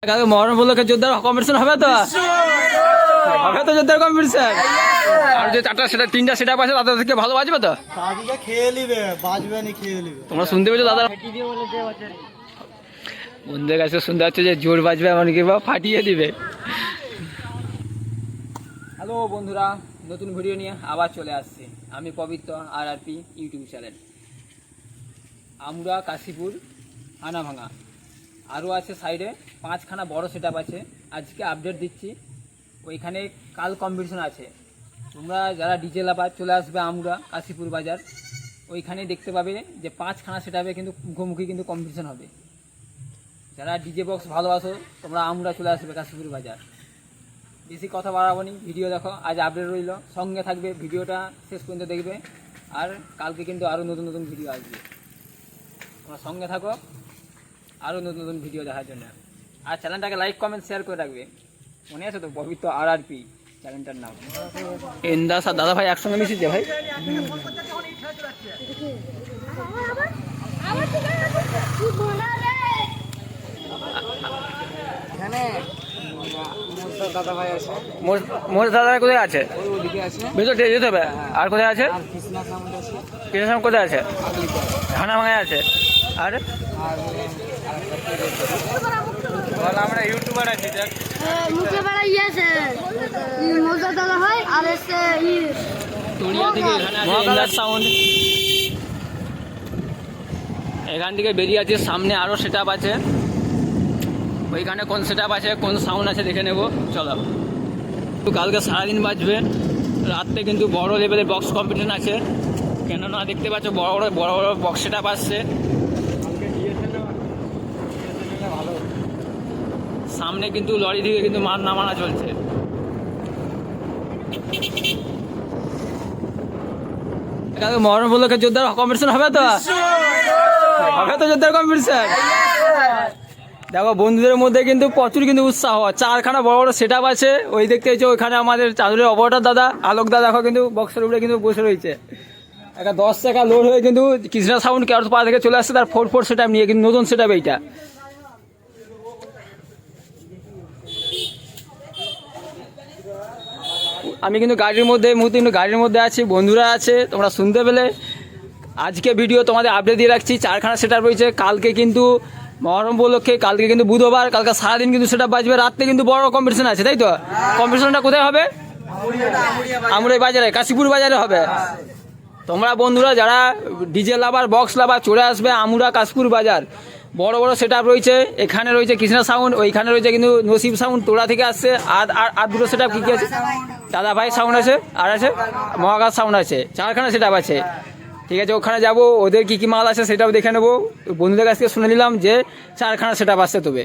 মহরম উপলক্ষে যোদ্ধার কম্পিটিশন হবে তো যোদ্ধার কম্পিটিশন। আর যে চারটা সেটা তিনটা সেটা পাশে তাদের থেকে ভালো বাজবে তো খেয়ে নিবে, বাজবে না খেয়ে নিবে। তোমরা শুনতে পেয়েছো দাদা বন্ধুদের কাছে শুনতে পাচ্ছ যে জোর বাজবে এমনকি বা ফাটিয়ে দিবে। হ্যালো বন্ধুরা, নতুন ভিডিও নিয়ে আবার চলে আসছি আমি পবিত্র RRP ইউটিউব চ্যানেল। আমরা কাশীপুর হানাভাঙা আরও আছে সাইডে 5খানা বড় সেট আপ আছে। আজকে আপডেট দিচ্ছি, ওইখানে কাল কম্পিটিশন আছে। তোমরা যারা ডিজে লাভার চলে আসবে আমরা কাশীপুর বাজার, ওইখানে দেখতে পাবে যে 5খানা সেট আপে কিন্তু মুখোমুখি কিন্তু কম্পিটিশন হবে। যারা ডিজে বক্স ভালোবাসো তোমরা আমরা চলে আসবে কাশীপুর বাজার। বেশি কথা বাড়াবো নি, ভিডিও দেখো। আজ আপডেট রইল, সঙ্গে থাকবে, ভিডিওটা শেষ পর্যন্ত দেখবে। আর কালকে কিন্তু আরও নতুন নতুন ভিডিও আসবে, তোমরা সঙ্গে থাকো আরও নতুন নতুন ভিডিও দেখার জন্য। আর চ্যানেলটাকে লাইক কমেন্ট শেয়ার করে রাখবে। মনে আছে তো পবিত্র RRP চ্যানেলটার নাম। এন্দাস আর দাদা ভাই একসঙ্গে মিশিয়েছে ভাই। মোর দাদা কোথায় আছে? ভিতরে যেতে হবে। আর কোথায় আছে? কৃষ্ণ কোথায় আছে? হানাভাঙায় আছে। আর আমরা ইউটিউবার আছি, এখান থেকে বেরিয়ে আছে। সামনে আরো সেট আপ আছে, ওইখানে কোন সেট আপ আছে কোন সাউন্ড আছে দেখে নেবো। চলো, কালকে সারাদিন বাজবে। রাত্রে কিন্তু বড় লেভেলের বক্স কম্পিটিশন আছে, কেননা দেখতে পাচ্ছ বড় বড় বক্স সেট আপ আসছে। সামনে কিন্তু লরি থেকে কিন্তু মাল নামানো চলছে। মহরম উপলক্ষে যোদ্ধার কম্পিটিশন হবে তো যোদ্ধার কম্পিটিশন। দেখো বন্ধুদের মধ্যে কিন্তু প্রচুর কিন্তু উৎসাহ। 4খানা বড় বড় সেট আপ আছে। ওই দেখতে হচ্ছে ওইখানে আমাদের চাঁদুরের অপারেটর দাদা আলোক দাদা দেখো কিন্তু বক্সের উপরে কিন্তু বসে রয়েছে। একটা 10 টাকা লোড হয়ে কিন্তু কৃষ্ণা সাউন্ড কেয়ার পা থেকে চলে আসছে তার 4 সেট আপ নিয়ে, কিন্তু নতুন সেট আপ এইটা। আমি কিন্তু গাড়ির মধ্যে আছি, বন্ধুরা আছে, তোমরা শুনতে পেলে। আজকে ভিডিও তোমাদের আপডেট দিয়ে রাখছি। 4খানা সেট আপ রয়েছে। কালকে কিন্তু মহরম উপলক্ষে, কালকে কিন্তু বুধবার, কালকে সারাদিন কিন্তু সেট আপ বাজবে। রাত্রে কিন্তু বড় কম্পিটিশন আছে, তাই তো? কম্পিটিশনটা কোথায় হবে? আমরাই বাজারে, কাশীপুর বাজারে হবে। তোমরা বন্ধুরা যারা ডিজে লাভার বক্স লাভার চলে আসবে আমরা কাশীপুর বাজার। বড় বড় সেট আপ রয়েছে। এখানে রয়েছে কৃষ্ণা সাউন্ড, ওইখানে রয়েছে কিন্তু নসিব সাউন্ড তোড়া থেকে আসছে। আর দুটো সেট আপ কী কী আছে? দাদা ভাই সাউন্ড আছে, আর আছে মহাকাশ সাউন্ড আছে। 4খানা সেট আপ আছে। ঠিক আছে, ওখানে যাবো, ওদের কী কী মাল আছে সেটাও দেখে নেবো। বন্ধুদের কাছ থেকে শুনে নিলাম যে 4খানা সেট আপ আসছে। তবে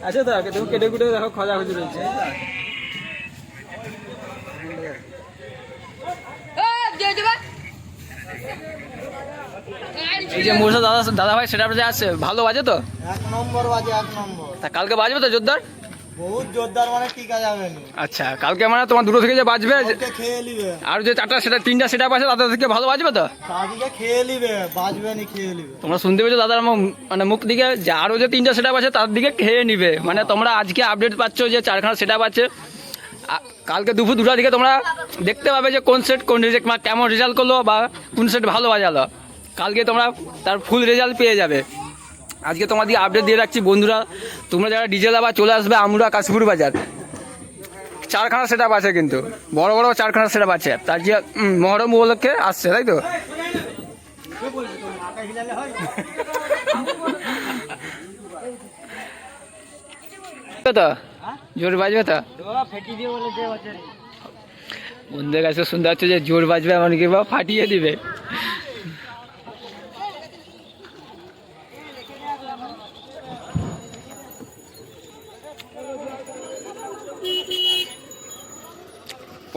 আচ্ছা তো তুমি কেটে কুটে দেখো, খোঁজাখুঁজি রয়েছে। এই যে মোর্শা দাদা ভাই সেটা যে আছে ভালো বাজে তো? 1 নম্বর বাজে, 1 নম্বর। তা কালকে বাজবে তো জোরদার? বহুত জোরদার, মানে টিকা যাবে না। আচ্ছা, কালকে মানে তোমার দুটো থেকে যে বাজবে খেয়ে নিবে। আর যে তিনটা সেট আপ আছে তাদের থেকে ভালো বাজবে তো? কালকে খেয়ে নিবে, বাজবে না খেয়ে নিবে। তোমরা শুনতে পেয়েছো দাদার মানে মুখ দিকে যে আরো যে 3টা সেট আপ আছে তার দিকে খেয়ে নিবে। মানে তোমরা আজকে আপডেট পাচ্ছ যে 4খানা সেট আপ আছে। কালকে দুপুর 2টার দিকে তোমরা দেখতে পাবে যে কোন সেট কোন কেমন রেজাল্ট করলো বা কোন সেট ভালো বাজালো। কালকে তোমরা তার ফুল রেজাল্ট পেয়ে যাবে। আজকে তোমাদের আপডেট দিয়ে রাখছি বন্ধুরা। তোমরা যারা ডিজে লাভার চলে আসবে আমরা কাশীপুর বাজার। 4খানা সেট আপ আছে, কিন্তু বড় বড় 4খানা সেট আপ আছে। তার যে মহরম উপলক্ষে আসছে, তাই তো? জোর বাজবে তো? বন্ধুদের কাছে শুনতে পাচ্ছ যে জোর বাজবে এমনকি বা ফাটিয়ে দিবে।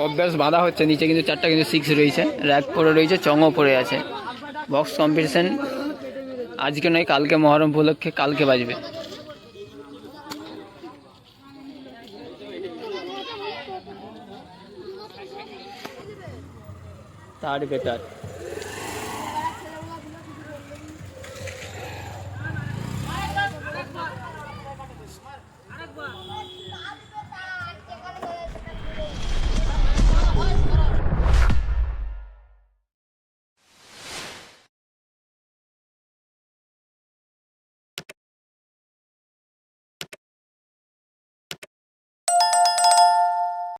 অভ্যাস বাধা হচ্ছে। নিচে কিন্তু 4টা কিন্তু 6 রয়েছে, র্যাক পরে রয়েছে, চঙও পড়ে আছে। বক্স কম্পিটিশন আজকে নয়, কালকে মহরম উপলক্ষে কালকে বাজবে। তার বেটার